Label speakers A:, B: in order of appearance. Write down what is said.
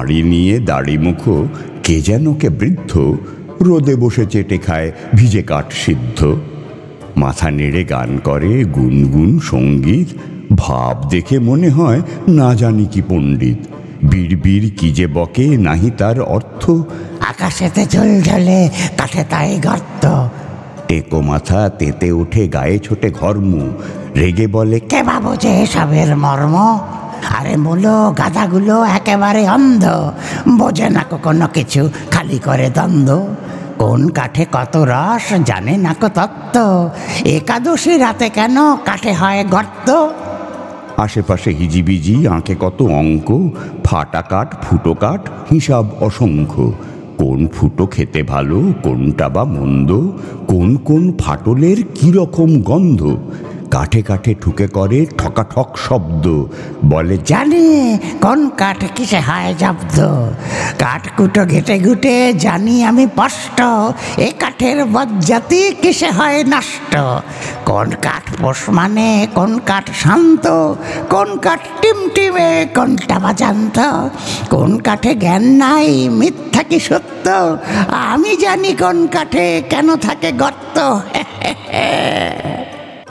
A: হাঁড়ি নিয়ে দাড়িমুখো কে যেন কে বৃদ্ধ রোদে বসে চেটে খায় ভিজে কাঠ সিদ্ধ। মাথা নেড়ে গান করে গুনগুন সঙ্গীত, ভাব দেখে মনে হয় না জানি কি পণ্ডিত। বিড়বিড় কি যে বকে নাহি তার অর্থ,
B: আকাশেতে ঝুল ঝলে কাঠে তাই গর্ত।
A: টেকো মাথা তেতে উঠে গায়ে ছোটে ঘর্ম, রেগে বলে
B: কে বাবু যে এসবের মর্ম। আরে মূলো গাধাগুলো একেবারে অন্ধ, বোঝে না কোনো কিছু, খালি করে দ্বন্দ্ব। কোন কাঠে কত রস জানে না কো তত্ত্ব, একাদশী রাতে কেন কাঠে হয় গর্ত।
A: আশেপাশে হিজিবিজি আঁকে কত অঙ্ক, ফাটা কাঠ ফুটো কাঠ হিসাব অসংখ্য। কোন ফুটো খেতে ভালো কোনটা বা মন্দ, কোন কোন ফাটলের কীরকম গন্ধ। কাঠে কাঠে ঠুকে করে ঠকাঠক শব্দ, বলে
B: জানি কোন কাঠ কিসে হয় জব্দ। কাঠ কুটো ঘেটে ঘুটে জানি আমি স্পষ্ট, এ কাঠের বজ্জাতি কিসে হয় নষ্ট। কোন কাঠ পোষ মানে কোন কাঠ শান্ত, কোন কাঠ টিমটিমে কোনটা বা জানত। কোন কাঠে জ্ঞান নাই মিথ্যা কি সত্য, আমি জানি কোন কাঠে কেন থাকে গর্ত।